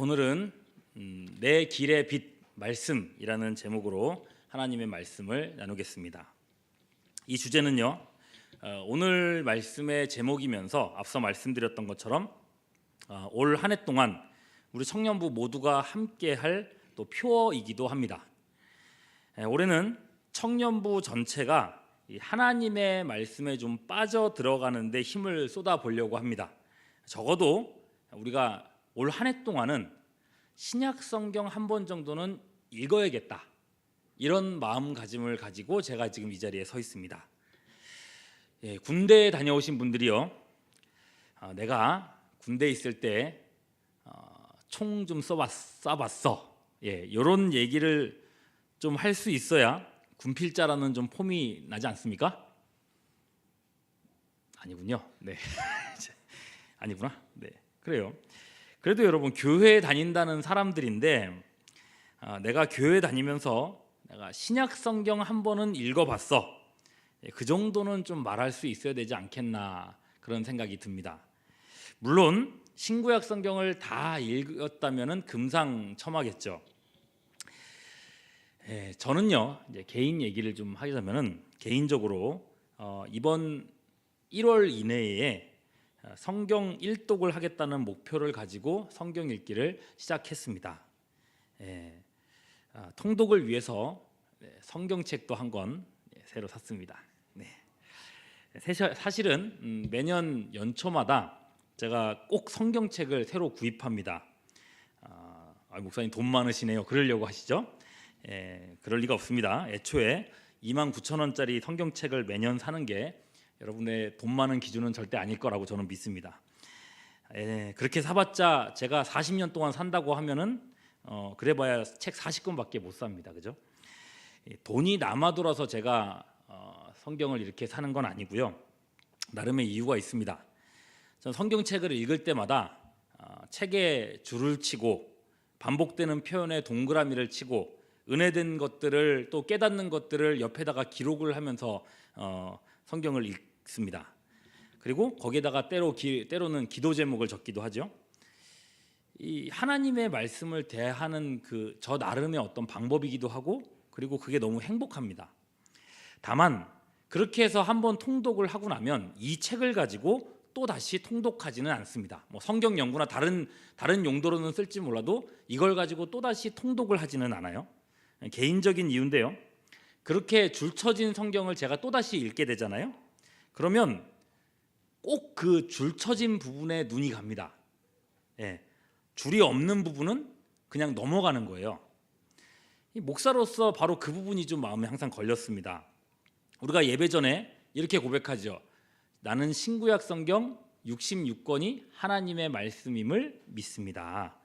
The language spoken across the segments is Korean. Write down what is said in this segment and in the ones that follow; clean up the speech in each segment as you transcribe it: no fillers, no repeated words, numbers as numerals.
오늘은 내 길의 빛 말씀이라는 제목으로 하나님의 말씀을 나누겠습니다. 이 주제는요, 오늘 말씀의 제목이면서 앞서 말씀드렸던 것처럼 올 한 해 동안 우리 청년부 모두가 함께할 또 표어이기도 합니다. 올해는 청년부 전체가 하나님의 말씀에 좀 빠져 들어가는데 힘을 쏟아 보려고 합니다. 적어도 우리가 올 한 해 동안은 신약 성경 한 번 정도는 읽어야겠다, 이런 마음가짐을 가지고 제가 지금 이 자리에 서 있습니다. 군대에 다녀오신 분들이요, 내가 군대에 있을 때 총 좀 쏴봤어, 이런 얘기를 좀 할 수 있어야 군필자라는 좀 폼이 나지 않습니까? 아니군요. 네. 아니구나. 네, 그래요. 그래도 여러분, 교회에 다닌다는 사람들인데 내가 교회 다니면서 내가 신약 성경 한 번은 읽어봤어, 그 정도는 좀 말할 수 있어야 되지 않겠나, 그런 생각이 듭니다. 물론 신구약 성경을 다 읽었다면은 금상첨화겠죠. 저는요, 이제 개인 얘기를 좀 하자면은 개인적으로 이번 1월 이내에 성경 일독을 하겠다는 목표를 가지고 성경 읽기를 시작했습니다. 통독을 위해서 성경책도 한 권 새로 샀습니다. 사실은 매년 연초마다 제가 꼭 성경책을 새로 구입합니다. 목사님 돈 많으시네요, 그러려고 하시죠? 그럴 리가 없습니다. 애초에 29,000원짜리 성경책을 매년 사는 게 여러분의 돈 많은 기준은 절대 아닐 거라고 저는 믿습니다. 그렇게 사봤자 제가 40년 동안 산다고 하면은 그래봐야 책 40권밖에 못 삽니다. 그죠? 돈이 남아 돌아서 제가 성경을 이렇게 사는 건 아니고요, 나름의 이유가 있습니다. 전 성경책을 읽을 때마다 책에 줄을 치고 반복되는 표현에 동그라미를 치고 은혜된 것들을, 또 깨닫는 것들을 옆에다가 기록을 하면서 성경을 읽습니다. 그리고 거기에다가 때로는 기도 제목을 적기도 하죠. 이 하나님의 말씀을 대하는 저 나름의 어떤 방법이기도 하고, 그리고 그게 너무 행복합니다. 다만 그렇게 해서 한번 통독을 하고 나면 이 책을 가지고 또 다시 통독하지는 않습니다. 성경 연구나 다른 용도로는 쓸지 몰라도 이걸 가지고 또 다시 통독을 하지는 않아요. 개인적인 이유인데요, 그렇게 줄쳐진 성경을 제가 또 다시 읽게 되잖아요. 그러면 꼭 그 줄쳐진 부분에 눈이 갑니다. 줄이 없는 부분은 그냥 넘어가는 거예요. 목사로서 바로 그 부분이 좀 마음에 항상 걸렸습니다. 우리가 예배 전에 이렇게 고백하죠. 나는 신구약 성경 66권이 하나님의 말씀임을 믿습니다.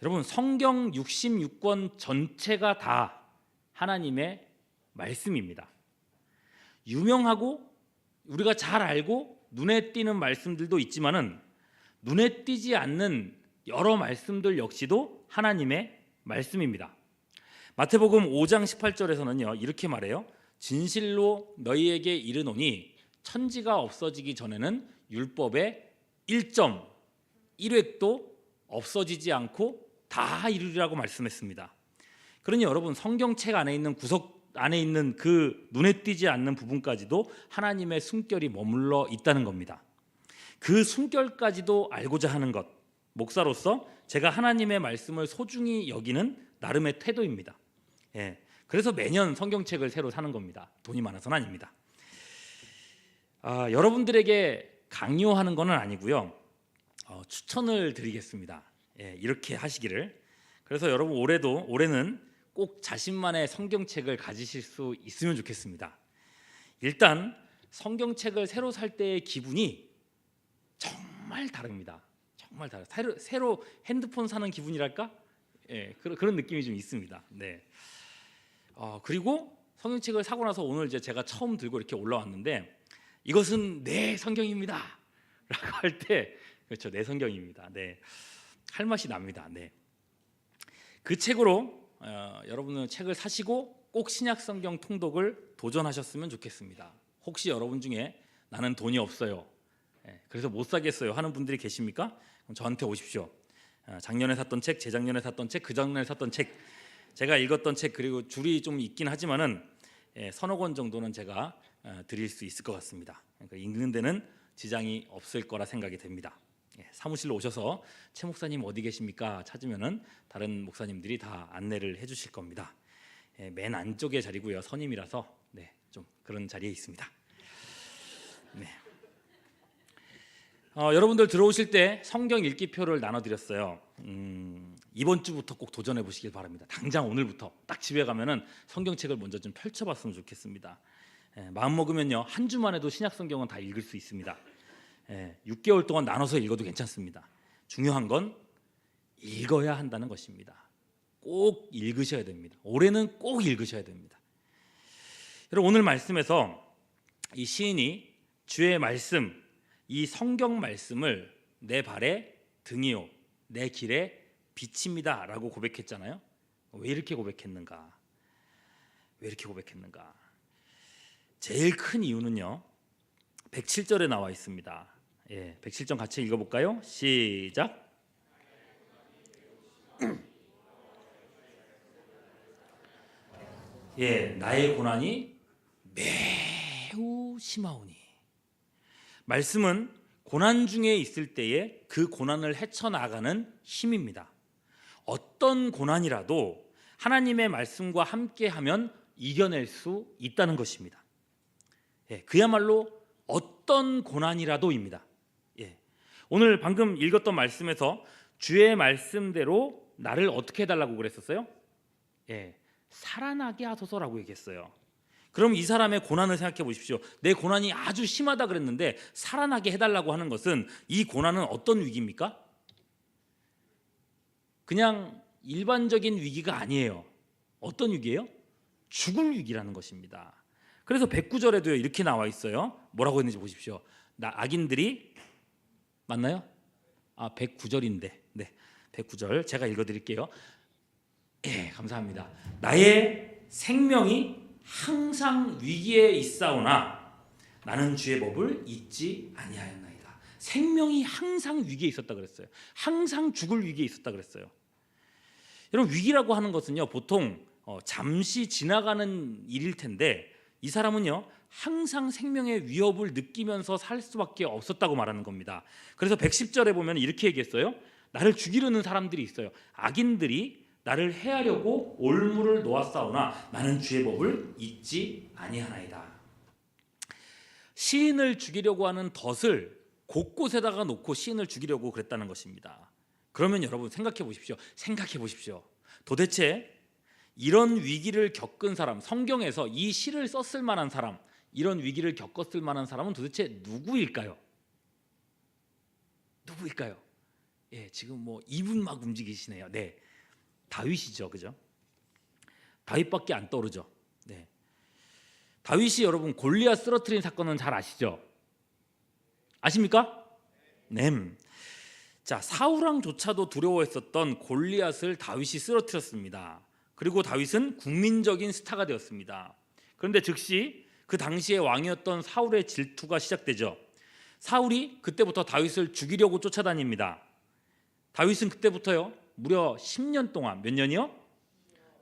여러분, 성경 66권 전체가 다 하나님의 말씀입니다. 유명하고 우리가 잘 알고 눈에 띄는 말씀들도 있지만은 눈에 띄지 않는 여러 말씀들 역시도 하나님의 말씀입니다. 마태복음 5장 18절에서는요, 이렇게 말해요. 진실로 너희에게 이르노니 천지가 없어지기 전에는 율법의 1.1획도 없어지지 않고 다 이루리라고 말씀했습니다. 그러니 여러분, 성경책 안에 있는 구석 안에 있는 그 눈에 띄지 않는 부분까지도 하나님의 숨결이 머물러 있다는 겁니다. 그 숨결까지도 알고자 하는 것, 목사로서 제가 하나님의 말씀을 소중히 여기는 나름의 태도입니다. 그래서 매년 성경책을 새로 사는 겁니다. 돈이 많아서는 아닙니다. 여러분들에게 강요하는 건 아니고요, 추천을 드리겠습니다. 이렇게 하시기를. 그래서 여러분, 올해는 꼭 자신만의 성경책을 가지실 수 있으면 좋겠습니다. 일단 성경책을 새로 살 때의 기분이 정말 다릅니다. 정말 달라요. 새로 핸드폰 사는 기분이랄까? 그런 느낌이 좀 있습니다. 그리고 성경책을 사고 나서 오늘 이제 제가 처음 들고 이렇게 올라왔는데, 이것은 내 성경입니다 라고 할 때, 그렇죠, 내 성경입니다. 할 맛이 납니다. 그 책으로 여러분은 책을 사시고 꼭 신약 성경 통독을 도전하셨으면 좋겠습니다. 혹시 여러분 중에 나는 돈이 없어요, 그래서 못 사겠어요 하는 분들이 계십니까? 그럼 저한테 오십시오. 작년에 샀던 책, 재작년에 샀던 책, 그작년에 샀던 책, 제가 읽었던 책, 그리고 줄이 좀 있긴 하지만은 서너 권 정도는 제가 드릴 수 있을 것 같습니다. 그러니까 읽는 데는 지장이 없을 거라 생각이 됩니다. 사무실로 오셔서 최 목사님 어디 계십니까? 찾으면은 다른 목사님들이 다 안내를 해주실 겁니다. 맨 안쪽에 자리고요. 선임이라서 좀 그런 자리에 있습니다. 여러분들 들어오실 때 성경 읽기표를 나눠드렸어요. 이번 주부터 꼭 도전해 보시길 바랍니다. 당장 오늘부터 딱 집에 가면은 성경책을 먼저 좀 펼쳐봤으면 좋겠습니다. 마음 먹으면요, 한 주만 해도 신약 성경은 다 읽을 수 있습니다. 6개월 동안 나눠서 읽어도 괜찮습니다. 중요한 건 읽어야 한다는 것입니다. 꼭 읽으셔야 됩니다. 올해는 꼭 읽으셔야 됩니다. 여러분, 오늘 말씀에서 이 시인이 주의 말씀, 이 성경 말씀을 내 발의 등이요 내 길의 빛입니다 라고 고백했잖아요. 왜 이렇게 고백했는가? 왜 이렇게 고백했는가? 제일 큰 이유는요, 107절에 나와 있습니다. 107절 같이 읽어볼까요? 시작. 나의 고난이 매우 심하오니. 말씀은 고난 중에 있을 때에 그 고난을 헤쳐나가는 힘입니다. 어떤 고난이라도 하나님의 말씀과 함께하면 이겨낼 수 있다는 것입니다. 그야말로 어떤 고난이라도입니다. 오늘 방금 읽었던 말씀에서 주의 말씀대로 나를 어떻게 해달라고 그랬었어요? 살아나게 하소서라고 얘기했어요. 그럼 이 사람의 고난을 생각해 보십시오. 내 고난이 아주 심하다 그랬는데 살아나게 해달라고 하는 것은, 이 고난은 어떤 위기입니까? 그냥 일반적인 위기가 아니에요. 어떤 위기예요? 죽을 위기라는 것입니다. 그래서 109절에도요 이렇게 나와 있어요. 뭐라고 했는지 보십시오. 악인들이 맞나요? 109절인데 109절 제가 읽어드릴게요. 감사합니다. 나의 생명이 항상 위기에 있사오나 나는 주의 법을 잊지 아니하였나이다. 생명이 항상 위기에 있었다 그랬어요. 항상 죽을 위기에 있었다 그랬어요. 여러분, 위기라고 하는 것은요 보통 잠시 지나가는 일일 텐데, 이 사람은요 항상 생명의 위협을 느끼면서 살 수밖에 없었다고 말하는 겁니다. 그래서 110절에 보면 이렇게 얘기했어요. 나를 죽이려는 사람들이 있어요. 악인들이 나를 해하려고 올무를 놓았사오나 나는 주의 법을 잊지 아니하나이다. 시인을 죽이려고 하는 덫을 곳곳에다가 놓고 시인을 죽이려고 그랬다는 것입니다. 그러면 여러분 생각해 보십시오. 도대체 이런 위기를 겪은 사람, 성경에서 이 시를 썼을 만한 사람, 이런 위기를 겪었을 만한 사람은 도대체 누구일까요? 지금 뭐 입은 막 움직이시네요. 다윗이죠, 그죠? 다윗밖에 안 떠오르죠. 다윗이 여러분 골리앗 쓰러뜨린 사건은 잘 아시죠? 아십니까? 자, 사울왕조차도 두려워했었던 골리앗을 다윗이 쓰러뜨렸습니다. 그리고 다윗은 국민적인 스타가 되었습니다. 그런데 즉시 그 당시의 왕이었던 사울의 질투가 시작되죠. 사울이 그때부터 다윗을 죽이려고 쫓아다닙니다. 다윗은 그때부터요 무려 10년 동안, 몇 년이요?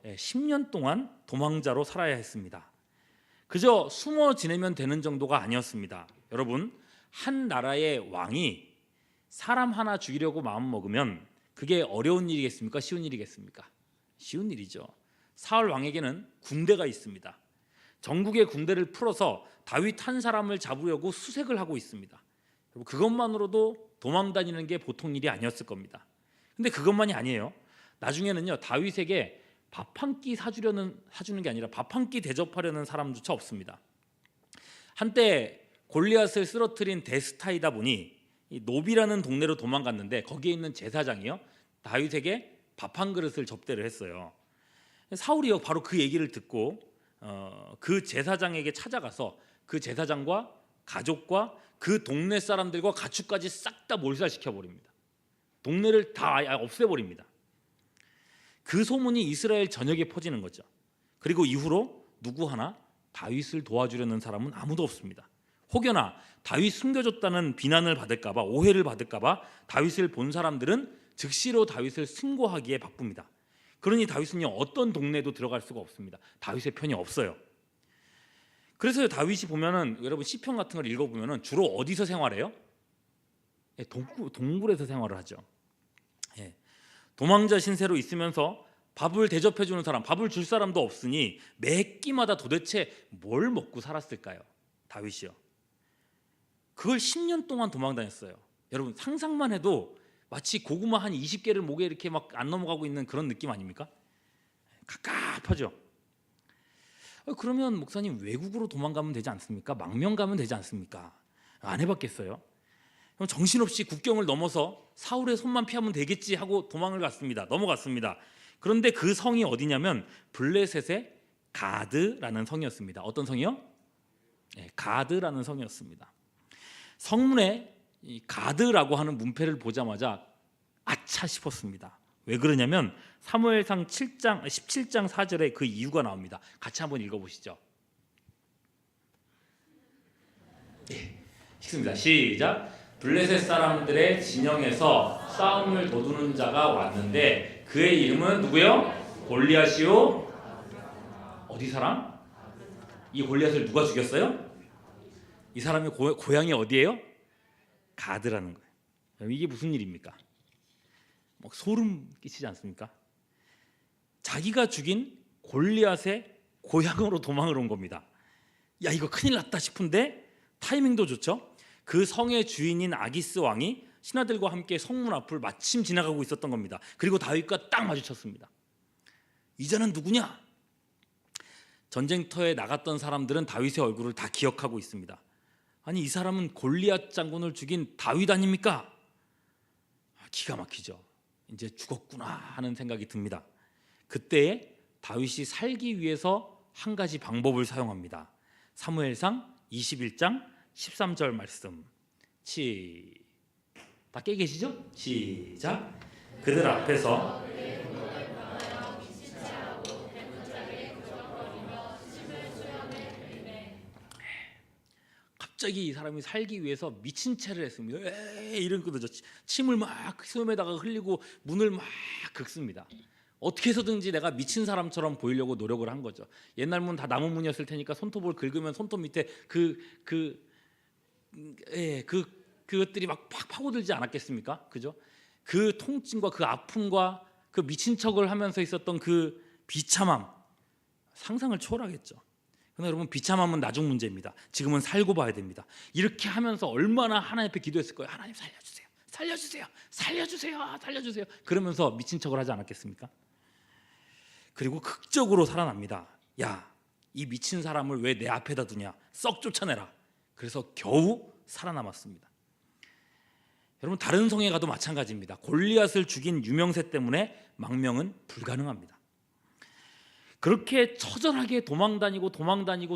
10년 동안 도망자로 살아야 했습니다. 그저 숨어 지내면 되는 정도가 아니었습니다. 여러분, 한 나라의 왕이 사람 하나 죽이려고 마음먹으면 그게 어려운 일이겠습니까? 쉬운 일이겠습니까? 쉬운 일이죠. 사울 왕에게는 군대가 있습니다. 전국의 군대를 풀어서 다윗 한 사람을 잡으려고 수색을 하고 있습니다. 그것만으로도 도망다니는 게 보통 일이 아니었을 겁니다. 근데 그것만이 아니에요. 나중에는요 다윗에게 밥 한 끼 사주는 게 아니라 밥 한 끼 대접하려는 사람조차 없습니다. 한때 골리앗을 쓰러뜨린 데스타이다 보니 이 노비라는 동네로 도망갔는데, 거기에 있는 제사장이요 다윗에게 밥 한 그릇을 접대를 했어요. 사울이요 바로 그 얘기를 듣고 그 제사장에게 찾아가서 그 제사장과 가족과 그 동네 사람들과 가축까지 싹 다 몰살시켜 버립니다. 동네를 다 없애버립니다. 그 소문이 이스라엘 전역에 퍼지는 거죠. 그리고 이후로 누구 하나 다윗을 도와주려는 사람은 아무도 없습니다. 혹여나 다윗 숨겨줬다는 비난을 받을까봐, 오해를 받을까봐 다윗을 본 사람들은 즉시로 다윗을 승고하기에 바쁩니다. 그러니 다윗은요 어떤 동네도 들어갈 수가 없습니다. 다윗의 편이 없어요. 그래서 다윗이 보면은 여러분 시편 같은 걸 읽어보면은 주로 어디서 생활해요? 동굴에서 생활을 하죠. 도망자 신세로 있으면서 밥을 대접해 주는 사람, 밥을 줄 사람도 없으니 매 끼마다 도대체 뭘 먹고 살았을까요? 다윗이요. 그걸 10년 동안 도망 다녔어요. 여러분 상상만 해도 마치 고구마 한 20개를 목에 이렇게 막 안 넘어가고 있는 그런 느낌 아닙니까? 갑갑하죠. 그러면 목사님 외국으로 도망가면 되지 않습니까? 망명 가면 되지 않습니까? 안 해봤겠어요? 그럼 정신없이 국경을 넘어서 사울의 손만 피하면 되겠지 하고 도망을 갔습니다. 넘어갔습니다. 그런데 그 성이 어디냐면 블레셋의 가드라는 성이었습니다. 어떤 성이요? 가드라는 성이었습니다. 성문에 이 가드라고 하는 문패를 보자마자 아차 싶었습니다. 왜 그러냐면 사무엘상 17장 4절에 그 이유가 나옵니다. 같이 한번 읽어보시죠. 읽습니다. 시작. 블레셋 사람들의 진영에서 싸움을 도두는 자가 왔는데 그의 이름은 누구요? 골리앗이요. 어디 사람? 이 골리앗을 누가 죽였어요? 이 사람의 고향이 어디예요? 가드라는 거예요. 이게 무슨 일입니까? 막 소름 끼치지 않습니까? 자기가 죽인 골리앗의 고향으로 도망을 온 겁니다. 야 이거 큰일 났다 싶은데 타이밍도 좋죠. 그 성의 주인인 아기스 왕이 신하들과 함께 성문 앞을 마침 지나가고 있었던 겁니다. 그리고 다윗과 딱 마주쳤습니다. 이자는 누구냐? 전쟁터에 나갔던 사람들은 다윗의 얼굴을 다 기억하고 있습니다. 아니 이 사람은 골리앗 장군을 죽인 다윗 아닙니까? 기가 막히죠. 이제 죽었구나 하는 생각이 듭니다. 그때에 다윗이 살기 위해서 한 가지 방법을 사용합니다. 사무엘상 21장 13절 말씀. 다 깨 계시죠? 시작. 그들 앞에서 갑자기 이 사람이 살기 위해서 미친 채를 했습니다. 이런 거죠. 침을 막 수염에다가 흘리고 문을 막 긁습니다. 어떻게 해서든지 내가 미친 사람처럼 보이려고 노력을 한 거죠. 옛날 문 다 나무 문이었을 테니까 손톱을 긁으면 손톱 밑에 그것들이 막 팍 파고들지 않았겠습니까? 그죠? 그 통증과 그 아픔과 그 미친 척을 하면서 있었던 그 비참함 상상을 초월하겠죠. 그러나 여러분 비참함은 나중 문제입니다. 지금은 살고 봐야 됩니다. 이렇게 하면서 얼마나 하나님 앞에 기도했을 거예요. 하나님 살려주세요. 살려주세요. 살려주세요. 살려주세요. 그러면서 미친 척을 하지 않았겠습니까? 그리고 극적으로 살아납니다. 야, 이 미친 사람을 왜 내 앞에다 두냐? 썩 쫓아내라. 그래서 겨우 살아남았습니다. 여러분 다른 성에 가도 마찬가지입니다. 골리앗을 죽인 유명세 때문에 망명은 불가능합니다. 그렇게 처절하게 도망다니고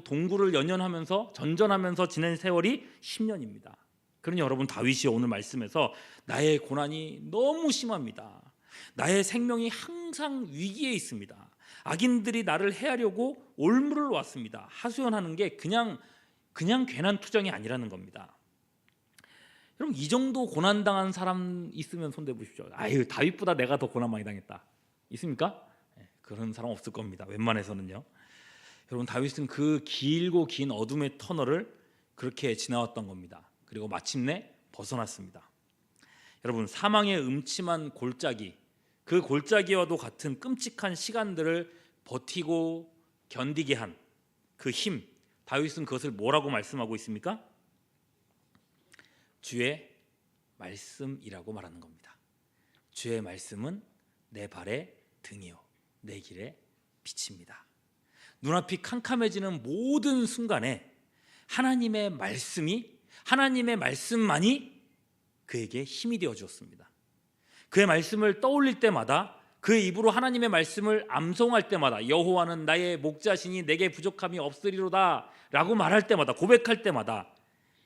동굴을 연연하면서 전전하면서 지낸 세월이 10년입니다. 그러니 여러분 다윗이 오늘 말씀에서 나의 고난이 너무 심합니다. 나의 생명이 항상 위기에 있습니다. 악인들이 나를 해하려고 올무를 왔습니다. 하소연하는 게 그냥 괜한 투정이 아니라는 겁니다. 여러분 이 정도 고난당한 사람 있으면 손대 보십시오. 아유 다윗보다 내가 더 고난 많이 당했다. 있습니까? 그런 사람 없을 겁니다. 웬만해서는요. 여러분 다윗은 그 길고 긴 어둠의 터널을 그렇게 지나왔던 겁니다. 그리고 마침내 벗어났습니다. 여러분 사망의 음침한 골짜기, 그 골짜기와도 같은 끔찍한 시간들을 버티고 견디게 한 그 힘, 다윗은 그것을 뭐라고 말씀하고 있습니까? 주의 말씀이라고 말하는 겁니다. 주의 말씀은 내 발의 등이요 내 길의 빛입니다. 눈앞이 캄캄해지는 모든 순간에 하나님의 말씀만이 그에게 힘이 되어 주었습니다. 그의 말씀을 떠올릴 때마다 그의 입으로 하나님의 말씀을 암송할 때마다 여호와는 나의 목자시니 내게 부족함이 없으리로다 라고 말할 때마다 고백할 때마다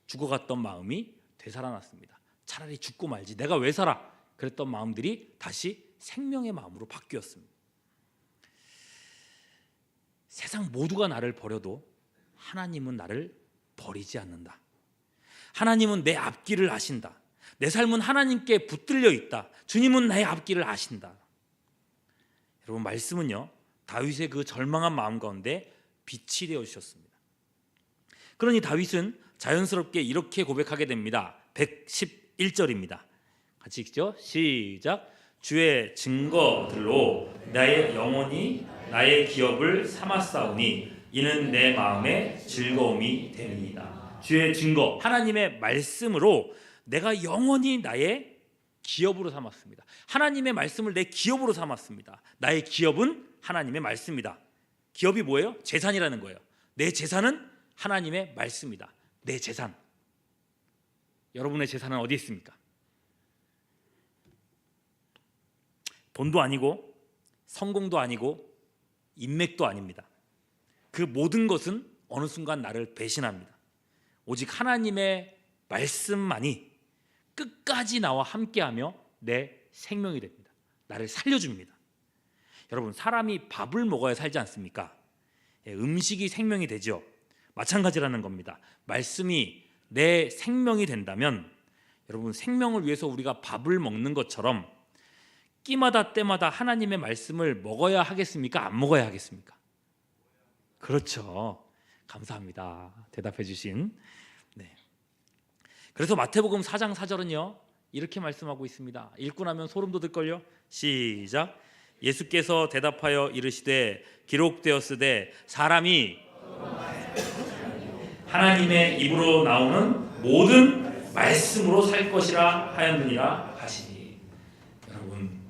죽어갔던 마음이 되살아났습니다. 차라리 죽고 말지 내가 왜 살아 그랬던 마음들이 다시 생명의 마음으로 바뀌었습니다. 세상 모두가 나를 버려도 하나님은 나를 버리지 않는다. 하나님은 내 앞길을 아신다. 내 삶은 하나님께 붙들려 있다. 주님은 나의 앞길을 아신다. 여러분, 말씀은요, 다윗의 그 절망한 마음 가운데 빛이 되어 주셨습니다. 그러니 다윗은 자연스럽게 이렇게 고백하게 됩니다. 111절입니다. 같이 읽죠. 시작. 주의 증거들로 나의 영혼이 나의 기업을 삼았사오니 이는 내 마음의 즐거움이 됨이니이다. 주의 증거, 하나님의 말씀으로 내가 영원히 나의 기업으로 삼았습니다. 하나님의 말씀을 내 기업으로 삼았습니다. 나의 기업은 하나님의 말씀이다. 기업이 뭐예요? 재산이라는 거예요. 내 재산은 하나님의 말씀이다. 내 재산. 여러분의 재산은 어디 있습니까? 돈도 아니고 성공도 아니고 인맥도 아닙니다. 그 모든 것은 어느 순간 나를 배신합니다. 오직 하나님의 말씀만이 끝까지 나와 함께하며 내 생명이 됩니다. 나를 살려줍니다. 여러분, 사람이 밥을 먹어야 살지 않습니까? 음식이 생명이 되죠. 마찬가지라는 겁니다. 말씀이 내 생명이 된다면 여러분, 생명을 위해서 우리가 밥을 먹는 것처럼 끼마다 때마다 하나님의 말씀을 먹어야 하겠습니까? 안 먹어야 하겠습니까? 그렇죠. 감사합니다. 대답해 주신. 네. 그래서 마태복음 4장 4절은요 이렇게 말씀하고 있습니다. 읽고 나면 소름 돋을걸요. 시작. 예수께서 대답하여 이르시되 기록되었으되 사람이 하나님의 입으로 나오는 모든 말씀으로 살 것이라 하였느니라 하시니. 여러분,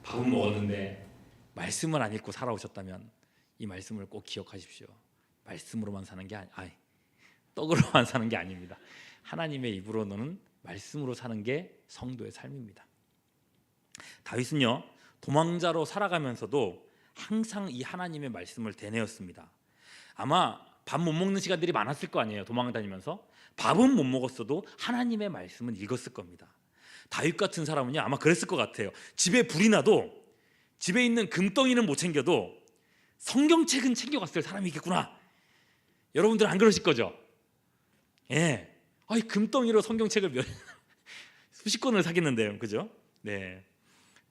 밥은 먹었는데 말씀을 안 읽고 살아오셨다면 이 말씀을 꼭 기억하십시오. 말씀으로만 사는 게 떡으로만 사는 게 아닙니다. 하나님의 입으로는 말씀으로 사는 게 성도의 삶입니다. 다윗은요 도망자로 살아가면서도 항상 이 하나님의 말씀을 되뇌었습니다. 아마 밥 못 먹는 시간들이 많았을 거 아니에요. 도망 다니면서 밥은 못 먹었어도 하나님의 말씀은 읽었을 겁니다. 다윗 같은 사람은요 아마 그랬을 것 같아요. 집에 불이 나도 집에 있는 금덩이는 못 챙겨도 성경책은 챙겨갔을 사람이 있겠구나. 여러분들은 안 그러실 거죠? 예. 아이, 금덩이로 성경책을 수십 권을 사겠는데요, 그죠? 네.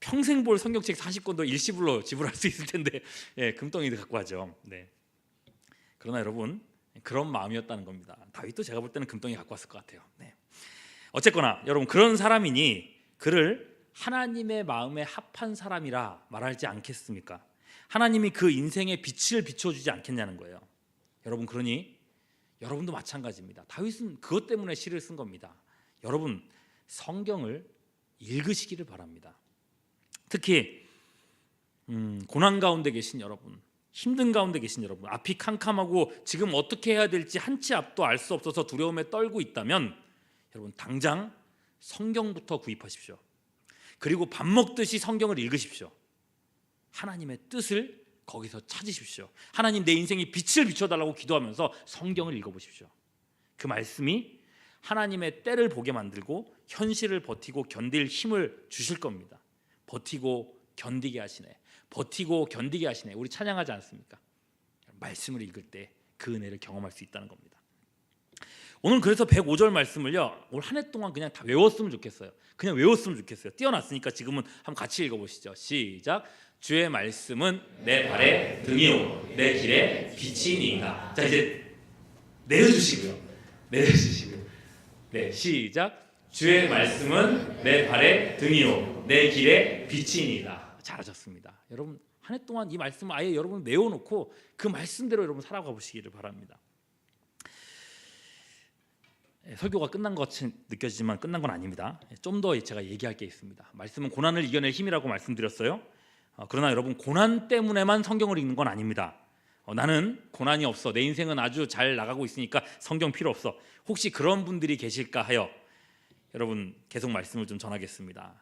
평생 볼 성경책 40권도 일시불로 지불할 수 있을 텐데, 예, 금덩이도 갖고 하죠. 네. 그러나 여러분, 그런 마음이었다는 겁니다. 다윗도 제가 볼 때는 금덩이 갖고 왔을 것 같아요. 네. 어쨌거나 여러분, 그런 사람이니 그를 하나님의 마음에 합한 사람이라 말하지 않겠습니까? 하나님이 그 인생의 빛을 비춰주지 않겠냐는 거예요. 여러분, 그러니 여러분도 마찬가지입니다. 다윗은 그것 때문에 시를 쓴 겁니다. 여러분, 성경을 읽으시기를 바랍니다. 특히 고난 가운데 계신 여러분, 힘든 가운데 계신 여러분, 앞이 캄캄하고 지금 어떻게 해야 될지 한치 앞도 알 수 없어서 두려움에 떨고 있다면 여러분, 당장 성경부터 구입하십시오. 그리고 밥 먹듯이 성경을 읽으십시오. 하나님의 뜻을 거기서 찾으십시오. 하나님, 내 인생에 빛을 비춰달라고 기도하면서 성경을 읽어보십시오. 그 말씀이 하나님의 때를 보게 만들고 현실을 버티고 견딜 힘을 주실 겁니다. 버티고 견디게 하시네. 버티고 견디게 하시네. 우리 찬양하지 않습니까? 말씀을 읽을 때 그 은혜를 경험할 수 있다는 겁니다. 오늘 그래서 105절 말씀을요 올 한 해 동안 그냥 다 외웠으면 좋겠어요. 그냥 외웠으면 좋겠어요. 띄어놨으니까 지금은 한번 같이 읽어보시죠. 시작. 주의 말씀은 내 발의 등이요 내 길의 빛이니이다. 자, 이제 내려주시고요. 네, 시작. 주의 말씀은 내 발의 등이요 내 길의 빛이니이다. 잘하셨습니다. 여러분, 한 해 동안 이 말씀을 아예 여러분 외워놓고 그 말씀대로 여러분 살아가 보시기를 바랍니다. 설교가 끝난 것 같이 느껴지지만 끝난 건 아닙니다. 좀 더 제가 얘기할 게 있습니다. 말씀은 고난을 이겨낼 힘이라고 말씀드렸어요. 그러나 여러분, 고난 때문에만 성경을 읽는 건 아닙니다. 나는 고난이 없어, 내 인생은 아주 잘 나가고 있으니까 성경 필요 없어, 혹시 그런 분들이 계실까 하여 여러분 계속 말씀을 좀 전하겠습니다.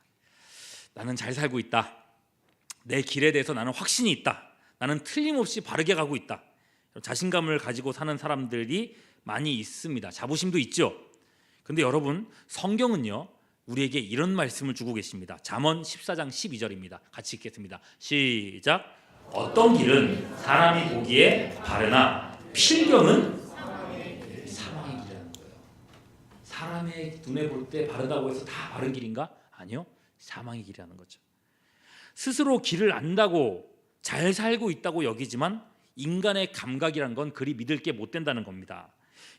나는 잘 살고 있다. 내 길에 대해서 나는 확신이 있다. 나는 틀림없이 바르게 가고 있다. 자신감을 가지고 사는 사람들이 많이 있습니다. 자부심도 있죠. 근데 여러분, 성경은요 우리에게 이런 말씀을 주고 계십니다. 잠언 14장 12절입니다. 같이 읽겠습니다. 시작. 어떤 길은 사람이 보기에 바르나 필경은 사망의 길이라는 거예요. 사람이 사람의 눈에 볼 때 바르다고 해서 다 바른 길인가? 아니요. 사망의 길이라는 거죠. 스스로 길을 안다고 잘 살고 있다고 여기지만 인간의 감각이란 건 그리 믿을 게 못 된다는 겁니다.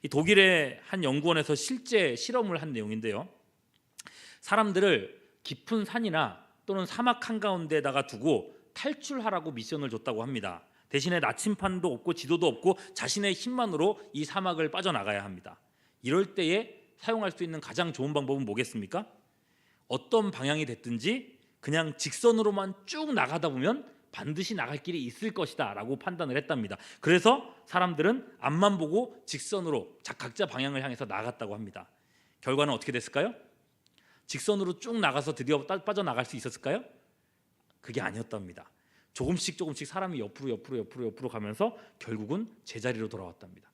이 독일의 한 연구원에서 실제 실험을 한 내용인데요. 사람들을 깊은 산이나 또는 사막 한가운데다가 두고 탈출하라고 미션을 줬다고 합니다. 대신에 나침판도 없고 지도도 없고 자신의 힘만으로 이 사막을 빠져나가야 합니다. 이럴 때에 사용할 수 있는 가장 좋은 방법은 뭐겠습니까? 어떤 방향이 됐든지 그냥 직선으로만 쭉 나가다 보면 반드시 나갈 길이 있을 것이다 라고 판단을 했답니다. 그래서 사람들은 앞만 보고 직선으로 각자 방향을 향해서 나갔다고 합니다. 결과는 어떻게 됐을까요? 직선으로 쭉 나가서 드디어 빠져나갈 수 있었을까요? 그게 아니었답니다. 조금씩 사람이 옆으로 가면서 결국은 제자리로 돌아왔답니다.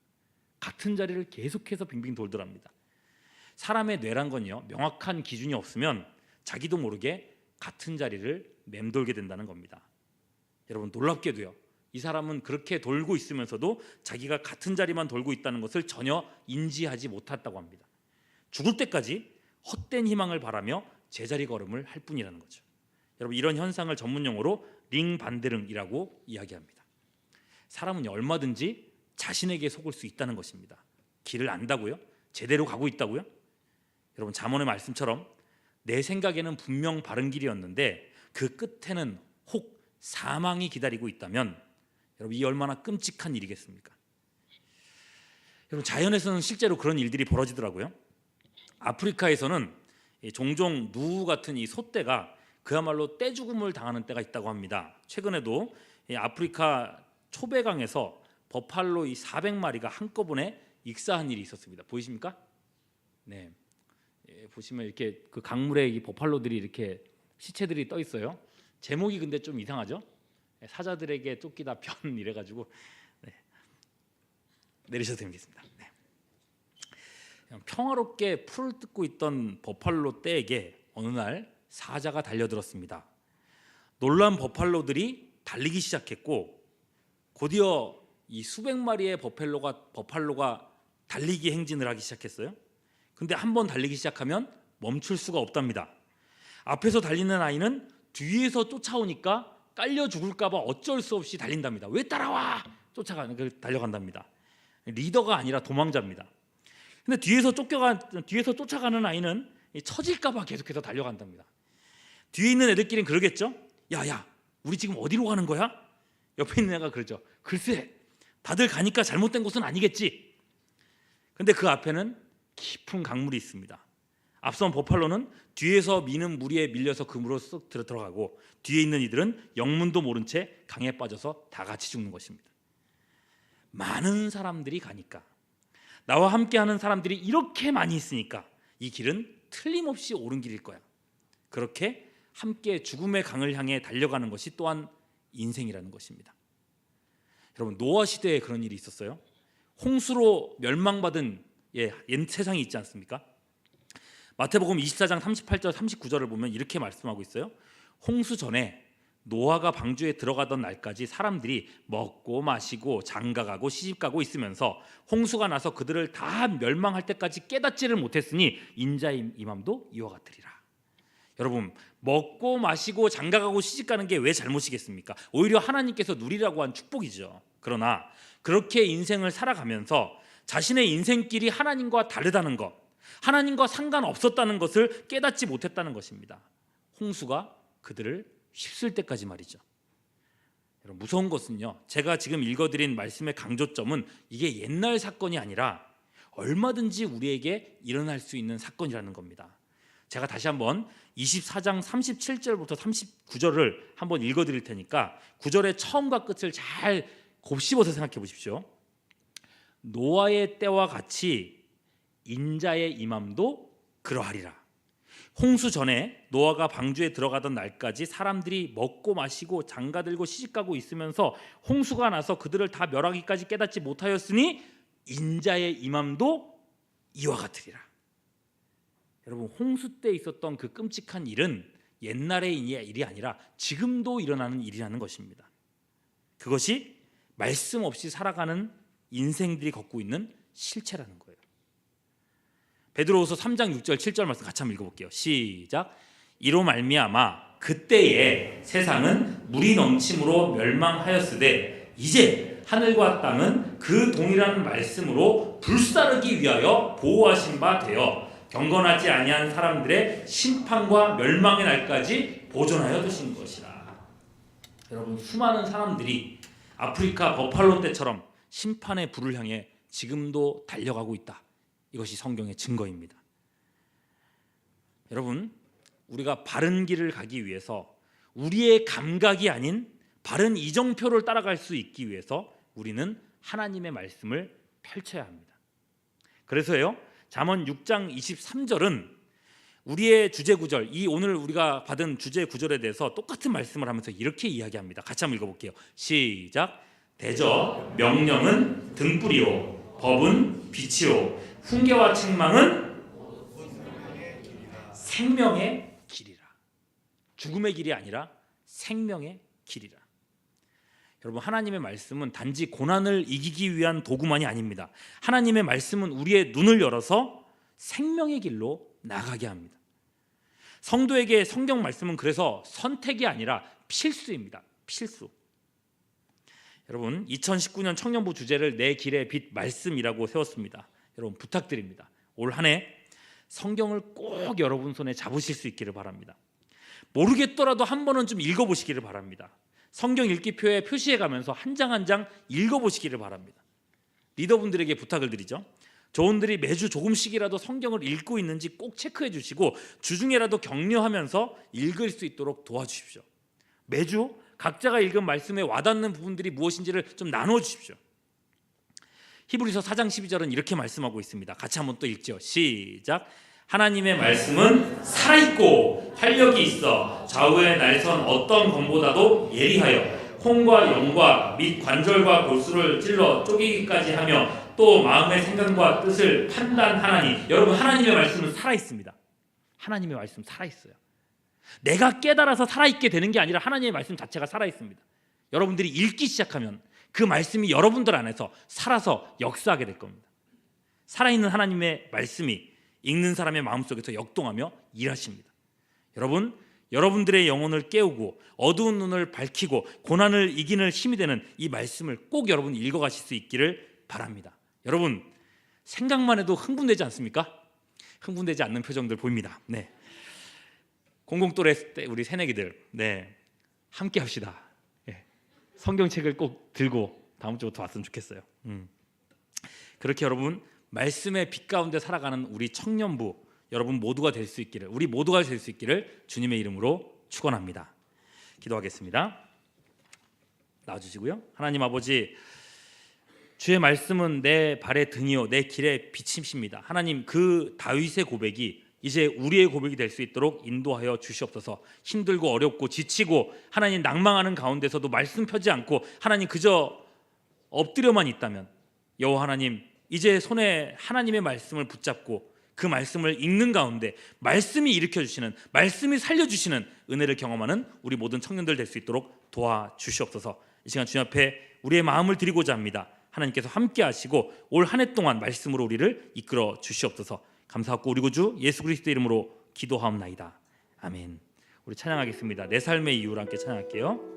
같은 자리를 계속해서 빙빙 돌더랍니다. 사람의 뇌란 건요, 명확한 기준이 없으면 자기도 모르게 같은 자리를 맴돌게 된다는 겁니다. 여러분, 놀랍게도요, 이 사람은 그렇게 돌고 있으면서도 자기가 같은 자리만 돌고 있다는 것을 전혀 인지하지 못했다고 합니다. 죽을 때까지 헛된 희망을 바라며 제자리 걸음을 할 뿐이라는 거죠. 여러분, 이런 현상을 전문용어로 링반데릉이라고 이야기합니다. 사람은 얼마든지 자신에게 속을 수 있다는 것입니다. 길을 안다고요? 제대로 가고 있다고요? 여러분, 잠언의 말씀처럼 내 생각에는 분명 바른 길이었는데 그 끝에는 혹 사망이 기다리고 있다면, 여러분, 이 얼마나 끔찍한 일이겠습니까? 여러분, 자연에서는 실제로 그런 일들이 벌어지더라고요. 아프리카에서는 종종 누우 같은 이 소떼가 그야말로 떼죽음을 당하는 때가 있다고 합니다. 최근에도 아프리카 초배강에서 버팔로 이 400마리가 한꺼번에 익사한 일이 있었습니다. 보이십니까? 네, 보시면 이렇게 그 강물에 이 버팔로들이 이렇게 시체들이 떠 있어요. 제목이 근데 좀 이상하죠? 사자들에게 쫓기다 변 이래가지고 내리셔도 되겠습니다. 네. 평화롭게 풀을 뜯고 있던 버팔로 떼에게 어느 날 사자가 달려들었습니다. 놀란 버팔로들이 달리기 시작했고, 곧이어 이 수백 마리의 버팔로가 달리기 행진을 하기 시작했어요. 근데 한번 달리기 시작하면 멈출 수가 없답니다. 앞에서 달리는 아이는 뒤에서 쫓아오니까 깔려 죽을까봐 어쩔 수 없이 달린답니다. 왜 따라와? 달려간답니다. 리더가 아니라 도망자입니다. 근데 뒤에서 쫓아가는 아이는 처질까봐 계속해서 달려간답니다. 뒤에 있는 애들끼리는 그러겠죠. 야야, 우리 지금 어디로 가는 거야? 옆에 있는 애가 그러죠. 글쎄, 다들 가니까 잘못된 곳은 아니겠지. 근데 그 앞에는 깊은 강물이 있습니다. 앞선 버팔로는 뒤에서 미는 무리에 밀려서 그 물로 쏙 들어가고, 뒤에 있는 이들은 영문도 모른 채 강에 빠져서 다 같이 죽는 것입니다. 많은 사람들이 가니까, 나와 함께하는 사람들이 이렇게 많이 있으니까 이 길은 틀림없이 옳은 길일 거야. 그렇게 함께 죽음의 강을 향해 달려가는 것이 또한 인생이라는 것입니다. 여러분, 노아 시대에 그런 일이 있었어요. 홍수로 멸망받은 옛 세상이 있지 않습니까? 마태복음 24장 38절 39절을 보면 이렇게 말씀하고 있어요. 홍수 전에 노아가 방주에 들어가던 날까지 사람들이 먹고 마시고 장가가고 시집가고 있으면서 홍수가 나서 그들을 다 멸망할 때까지 깨닫지를 못했으니 인자의 임함도 이와 같으리라. 여러분, 먹고 마시고 장가가고 시집가는 게 왜 잘못이겠습니까? 오히려 하나님께서 누리라고 한 축복이죠. 그러나 그렇게 인생을 살아가면서 자신의 인생길이 하나님과 다르다는 것, 하나님과 상관없었다는 것을 깨닫지 못했다는 것입니다. 홍수가 그들을 휩쓸 때까지 말이죠. 여러분, 무서운 것은요, 제가 지금 읽어드린 말씀의 강조점은 이게 옛날 사건이 아니라 얼마든지 우리에게 일어날 수 있는 사건이라는 겁니다. 제가 다시 한번 24장 37절부터 39절을 한번 읽어드릴 테니까 9절의 처음과 끝을 잘 곱씹어서 생각해 보십시오. 노아의 때와 같이 인자의 임함도 그러하리라. 홍수 전에 노아가 방주에 들어가던 날까지 사람들이 먹고 마시고 장가들고 시집가고 있으면서 홍수가 나서 그들을 다 멸하기까지 깨닫지 못하였으니 인자의 임함도 이와 같으리라. 여러분, 홍수 때 있었던 그 끔찍한 일은 옛날의 일이 아니라 지금도 일어나는 일이라는 것입니다. 그것이 말씀 없이 살아가는 인생들이 걷고 있는 실체라는 거예요. 베드로후서 3장 6절 7절 말씀 같이 한번 읽어볼게요. 시작. 이로 말미암아 그때에 세상은 물이 넘침으로 멸망하였으되 이제 하늘과 땅은 그 동일한 말씀으로 불사르기 위하여 보호하신 바 되어 경건하지 아니한 사람들의 심판과 멸망의 날까지 보존하여 두신 것이라. 여러분, 수많은 사람들이 아프리카 버팔로 때처럼 심판의 불을 향해 지금도 달려가고 있다. 이것이 성경의 증거입니다. 여러분, 우리가 바른 길을 가기 위해서 우리의 감각이 아닌 바른 이정표를 따라갈 수 있기 위해서 우리는 하나님의 말씀을 펼쳐야 합니다. 그래서요, 잠언 6장 23절은 우리의 주제 구절, 이 오늘 우리가 받은 주제 구절에 대해서 똑같은 말씀을 하면서 이렇게 이야기합니다. 같이 한번 읽어볼게요. 시작. 대저 명령은 등불이요 법은 빛이요 훈계와 책망은 생명의 길이라. 죽음의 길이 아니라 생명의 길이라. 여러분, 하나님의 말씀은 단지 고난을 이기기 위한 도구만이 아닙니다. 하나님의 말씀은 우리의 눈을 열어서 생명의 길로 나가게 합니다. 성도에게 성경 말씀은 그래서 선택이 아니라 필수입니다. 필수. 여러분, 2019년 청년부 주제를 내 길의 빛 말씀이라고 세웠습니다. 여러분, 부탁드립니다. 올 한 해 성경을 꼭 여러분 손에 잡으실 수 있기를 바랍니다. 모르겠더라도 한 번은 좀 읽어보시기를 바랍니다. 성경 읽기표에 표시해가면서 한 장 한 장 읽어보시기를 바랍니다. 리더분들에게 부탁을 드리죠. 저분들이 매주 조금씩이라도 성경을 읽고 있는지 꼭 체크해 주시고 주중에라도 격려하면서 읽을 수 있도록 도와주십시오. 매주 각자가 읽은 말씀에 와닿는 부분들이 무엇인지를 좀 나눠 주십시오. 히브리서 4장 12절은 이렇게 말씀하고 있습니다. 같이 한번 또 읽죠. 시작. 하나님의 말씀은 살아있고 활력이 있어 좌우의 날선 어떤 검보다도 예리하여 콩과 영과 및 관절과 골수를 찔러 쪼개기까지 하며 또 마음의 생각과 뜻을 판단하나니. 여러분, 하나님의 말씀은 살아있습니다. 하나님의 말씀 살아있어요. 내가 깨달아서 살아있게 되는 게 아니라 하나님의 말씀 자체가 살아있습니다. 여러분들이 읽기 시작하면 그 말씀이 여러분들 안에서 살아서 역사하게 될 겁니다. 살아있는 하나님의 말씀이 읽는 사람의 마음속에서 역동하며 일하십니다. 여러분, 여러분들의 영혼을 깨우고 어두운 눈을 밝히고 고난을 이기는 힘이 되는 이 말씀을 꼭 여러분 읽어가실 수 있기를 바랍니다. 여러분, 생각만 해도 흥분되지 않습니까? 흥분되지 않는 표정들 보입니다. 네, 공공또래 때 우리 새내기들, 네, 함께 합시다. 네. 성경책을 꼭 들고 다음 주부터 왔으면 좋겠어요. 그렇게 여러분, 말씀의 빛 가운데 살아가는 우리 청년부 여러분 모두가 될 수 있기를, 우리 모두가 될 수 있기를 주님의 이름으로 축원합니다. 기도하겠습니다. 나와주시고요. 하나님 아버지, 주의 말씀은 내 발의 등이요 내 길의 빛이십니다. 하나님, 그 다윗의 고백이 이제 우리의 고백이 될 수 있도록 인도하여 주시옵소서. 힘들고 어렵고 지치고 하나님 낭망하는 가운데서도 말씀 펴지 않고 하나님 그저 엎드려만 있다면 여호와 하나님, 이제 손에 하나님의 말씀을 붙잡고 그 말씀을 읽는 가운데 말씀이 일으켜주시는, 말씀이 살려주시는 은혜를 경험하는 우리 모든 청년들 될 수 있도록 도와주시옵소서. 이 시간 주님 앞에 우리의 마음을 드리고자 합니다. 하나님께서 함께 하시고 올 한 해 동안 말씀으로 우리를 이끌어 주시옵소서. 감사하고 우리 구주 예수 그리스도 이름으로 기도하옵나이다. 아멘. 우리 찬양하겠습니다. 내 삶의 이유를 함께 찬양할게요.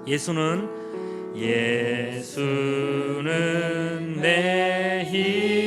예수는 내 힘